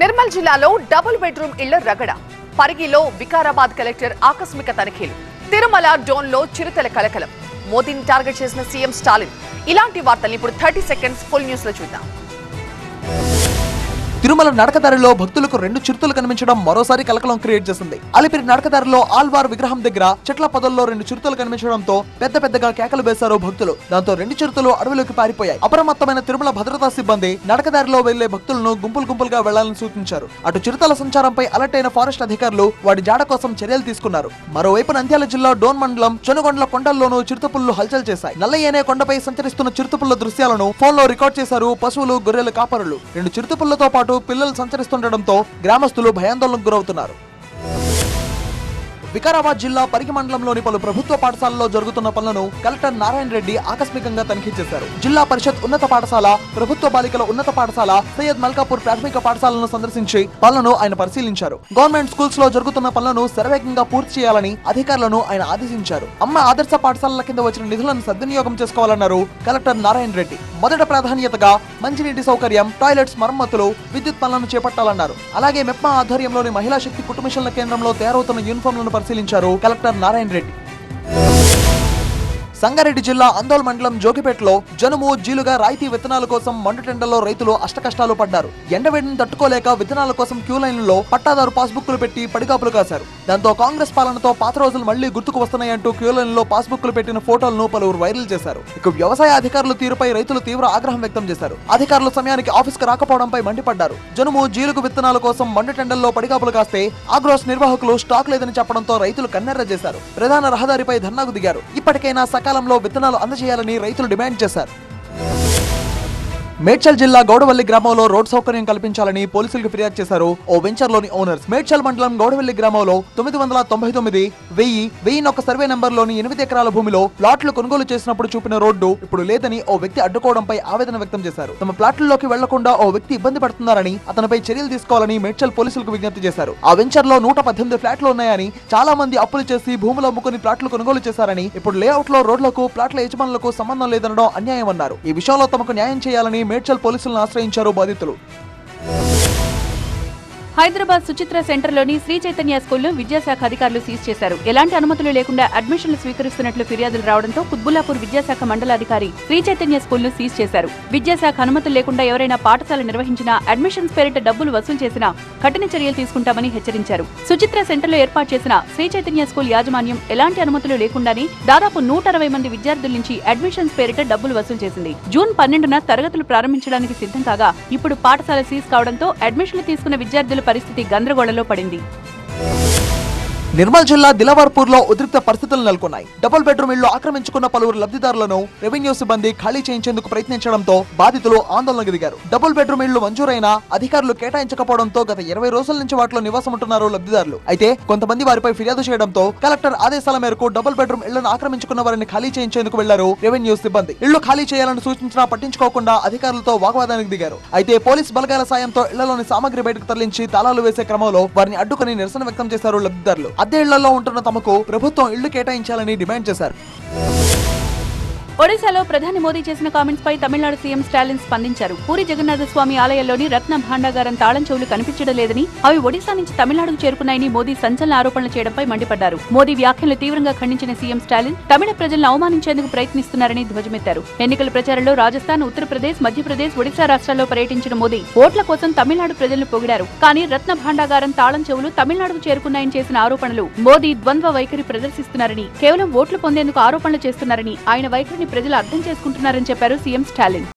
నిర్మల్ జిల్లాలో double bedroom ఇళ్ల రగడ. పరిగిలో Vikarabad collector ఆకస్మిక తనిఖీలు. తిరుమల డోన్లో చిరుతల కలకలం. మోదీని టార్గెట్ చేసిన సీఎం స్టాలిన్. ఇలాంటి వార్తల్ని ఇప్పుడు 30 సెకండ్స్ ఫుల్ న్యూస్ లో చూద్దాం. తిరుమల నడకదారిలో భక్తులకు 2 చిరుతలు కనిపించడం మరోసారి కలకలం క్రియేట్ చేసింది. అలిపిరి నడకదారిలో ఆల్వార్ విగ్రహం దగ్గర చెట్ల పొదల్లో 2 చిరుతలు కనిపించడంతో పెద్దగా కేకలు వేశారు భక్తులు. దాంతో 2 చిరుతలు అడవిలోకి పారిపోయాయి. అప్రమత్తమైన తిరుమల భద్రతా సిబ్బంది నడకదారిలో వెళ్లే భక్తులను గుంపులుగా వెళ్లాలని సూచించారు. అటు చిరుతల సంచారంపై అలర్ట్ అయిన ఫారెస్ట్ అధికారులు వాటి జాడ కోసం చర్యలు తీసుకున్నారు. మరోవైపు నంద్యాల జిల్లా డోన్ మండలం చనుగొండల కొండల్లోనూ చిరుతపుళ్లు హల్చల్ చేశాయి. నల్లయ్యనే కొండపై సంచరిస్తున్న చిరుతపుళ్ల దృశ్యాలను ఫోన్లో రికార్డ్ చేశారు పశువులు, గొర్రెల కాపరులు. 2 చిరుతపుళ్లతో పాటు పిల్లలు సంచరిస్తుండటంతో గ్రామస్తులు భయాందోళనకు గురవుతున్నారు. వికారాబాద్ జిల్లా పరిగి మండలంలోని పలు ప్రభుత్వ పాఠశాలలో జరుగుతున్న పనులను కలెక్టర్ నారాయణ రెడ్డి ఆకస్మికంగా తనిఖీ చేశారు. జిల్లా పరిషత్ ఉన్నత పాఠశాల, ప్రభుత్వ బాలికల ఉన్నత పాఠశాల, సయ్యద్ మల్కాపూర్ ప్రాథమిక పాఠశాలను సందర్శించి పనులను ఆయన పరిశీలించారు. గవర్నమెంట్ స్కూల్స్ లో జరుగుతున్న పనులను శరవేగంగా పూర్తి చేయాలని అధికారులను ఆయన ఆదేశించారు. అమ్మ ఆదర్శ పాఠశాలల కింద వచ్చిన నిధులను సద్వినియోగం చేసుకోవాలన్నారు కలెక్టర్ నారాయణ రెడ్డి. మొదటి ప్రాధాన్యతగా మంచినీటి సౌకర్యం, టాయిలెట్స్ మరమ్మతులు, విద్యుత్ పనులను చేపట్టాలన్నారు. అలాగే మెప్మా ఆధ్వర్యంలోని మహిళా శక్తి కుటుంబ మిషన్ల కేంద్రంలో తయారవుతున్న యూనిఫామ్లను పరిశీలించారు కలెక్టర్ నారాయణ రెడ్డి. సంగారెడ్డి జిల్లా అందోల్ మండలం జోగిపేటలో జనుము, జీలుగా రాయితీ విత్తనాల కోసం మండుటెండల్లో రైతులు అష్టకష్టాలు పడ్డారు. ఎండవేడిని తట్టుకోలేక విత్తనాల కోసం క్యూ లైన్లలో పట్టాదారు పాస్బుక్లు పెట్టి పడిగాపులు కాశారు. దాంతో కాంగ్రెస్ పాలనతో పాత రోజులు మళ్లీ గుర్తుకు వస్తున్నాయంటూ క్యూ లైన్లో పాస్బుక్లు పెట్టిన ఫోటోలను పలువురు వైరల్ చేశారు. ఇక వ్యవసాయ అధికారుల తీరుపై రైతులు తీవ్ర ఆగ్రహం వ్యక్తం చేశారు. అధికారులు సమయానికి ఆఫీస్కు రాకపోవడంపై మండిపడ్డారు. జనుము, జీలుగు విత్తనాల కోసం మండుటెండల్లో పడిగాపులు కాస్తే ఆగ్రోస్ నిర్వాహకులు స్టాక్ లేదని చెప్పడంతో రైతులు కన్నెర్ర చేశారు. ప్రధాన రహదారిపై ధర్నాకు దిగారు. ఇప్పటికైనా కాలంలో విత్తనాలు అందజేయాలని రైతులు డిమాండ్ చేశారు. మేడ్చల్ జిల్లా గౌడవల్లి గ్రామంలో రోడ్ సౌకర్యం కల్పించాలని పోలీసులకు ఫిర్యాదు చేశారు ఓ వెంచర్లోని ఓనర్స్. మేడ్చల్ మండలం గౌడవల్లి గ్రామంలో 999, 1000, 1001 సర్వే నంబర్లోని 8 ఎకరాల భూమిలో ప్లాట్లు కొనుగోలు చేసినప్పుడు చూపిన రోడ్డు ఇప్పుడు లేదని ఓ వ్యక్తి అడ్డుకోవడంపై ఆవేదన వ్యక్తం చేశారు. తమ ప్లాట్లలోకి వెళ్లకుండా ఓ వ్యక్తి ఇబ్బంది పడుతున్నారని, అతనిపై చర్యలు తీసుకోవాలని మేడ్చల్ పోలీసులకు విజ్ఞప్తి చేశారు. ఆ వెంచర్ లో 118 ఫ్లాట్లు ఉన్నాయని, చాలా మంది అప్పులు చేసి భూములు అమ్ముకుని ప్లాట్లు కొనుగోలు చేశారని, ఇప్పుడు లేఅవుట్ లో రోడ్లకు, ప్లాట్ల యజమానులకు సంబంధం లేదనడం అన్యాయమన్నారు. ఈ విషయంలో తమకు న్యాయం చేయాలని మేడ్చల్ పోలీసులను ఆశ్రయించారు బాధితులు. హైదరాబాద్ సుచిత్ర సెంటర్లోని శ్రీ చైతన్య స్కూల్ను విద్యాశాఖ అధికారులు సీజ్ చేశారు. ఎలాంటి అనుమతులు లేకుండా అడ్మిషన్లు స్వీకరిస్తున్నట్లు ఫిర్యాదులు రావడంతో కుత్బుల్లాపూర్ విద్యాశాఖ మండలాధికారి శ్రీ చైతన్య స్కూల్ను సీజ్ చేశారు. విద్యాశాఖ అనుమతులు లేకుండా ఎవరైనా పాఠశాల నిర్వహించినా, అడ్మిషన్స్ పేరిట డబ్బులు వసూలు చేసినా కఠిన చర్యలు తీసుకుంటామని హెచ్చరించారు. సుచిత్ర సెంటర్లో ఏర్పాటు చేసిన శ్రీ చైతన్య స్కూల్ యాజమాన్యం ఎలాంటి అనుమతులు లేకుండానే దాదాపు 160 మంది విద్యార్థుల నుంచి అడ్మిషన్స్ పేరిట డబ్బులు వసూలు చేసింది. జూన్ 12న తరగతులు ప్రారంభించడానికి సిద్ధం కాగా ఇప్పుడు పాఠశాల సీజ్ కావడంతో అడ్మిషన్లు తీసుకున్న విద్యార్థుల పరిస్థితి గందరగోళంలో పడింది. నిర్మల్ జిల్లా దిలావర్పూర్ లో ఉద్రిక్త పరిస్థితులు నెలకొన్నాయి. డబుల్ బెడ్రూమ్ ఇళ్లు ఆక్రమించుకున్న పలువురు లబ్ధిదారులను రెవెన్యూ సిబ్బంది ఖాళీ చేయించేందుకు ప్రయత్నించడంతో బాధితులు ఆందోళనకు దిగారు. డబుల్ బెడ్రూమ్ ఇళ్లు మంజూరైనా అధికారులు కేటాయించకపోవడంతో గత 20 రోజుల నుంచి వాటిలో నివాసం ఉంటున్నారు లబ్ధిదారులు. అయితే కొంతమంది వారిపై ఫిర్యాదు చేయడంతో కలెక్టర్ ఆదేశాల మేరకు డబుల్ బెడ్రూమ్ ఇళ్లను ఆక్రమించుకున్న వారిని ఖాళీ చేయించేందుకు వెళ్లారు రెవెన్యూ సిబ్బంది. ఇళ్లు ఖాళీ చేయాలని సూచించినా పట్టించుకోకుండా అధికారులతో వాగ్వాదానికి దిగారు. అయితే పోలీస్ బలగాల సాయంతో ఇళ్లలోని సామగ్రి బయటకు తరలించి తాళాలు వేసే క్రమంలో వారిని అడ్డుకుని నిరసన వ్యక్తం చేశారు లబ్ధిదారులు. అద్దె ఇళ్లలో ఉంటున్న తమకు ప్రభుత్వం ఇళ్లు కేటాయించాలని డిమాండ్ చేశారు. ఒడిశాలో ప్రధాని మోదీ చేసిన కామెంట్స్ పై తమిళనాడు సీఎం స్టాలిన్ స్పందించారు. పూరి జగన్నాథ స్వామి ఆలయంలోని రత్న భాండాగారం తాళం చెవులు కనిపించడం లేదని, అవి ఒడిశా నుంచి తమిళనాడుకు చేరుకున్నాయని మోదీ సంచలన ఆరోపణలు చేయడంపై మండిపడ్డారు. మోదీ వ్యాఖ్యలు తీవ్రంగా ఖండించిన సీఎం స్టాలిన్ తమిళ ప్రజలను అవమానించేందుకు ప్రయత్నిస్తున్నారని ధ్వజమెత్తారు. ఎన్నికల ప్రచారంలో రాజస్థాన్, ఉత్తరప్రదేశ్, మధ్యప్రదేశ్, ఒడిశా రాష్ట్రాల్లో పర్యటించిన మోదీ ఓట్ల కోసం తమిళనాడు ప్రజలను పొగిడారు. కానీ రత్న భాండాగారం తాళం చెవులు తమిళనాడుకు చేరుకున్నాయని చేసిన ఆరోపణలు మోదీ ద్వంద్వ వైఖరి ప్రదర్శిస్తున్నారని, కేవలం ఓట్లు పొందేందుకు ఆరోపణలు చేస్తున్నారని, ఆయన వైఖరిని ప్రజలు అర్థం చేసుకుంటున్నారని చెప్పారు సీఎం స్టాలిన్.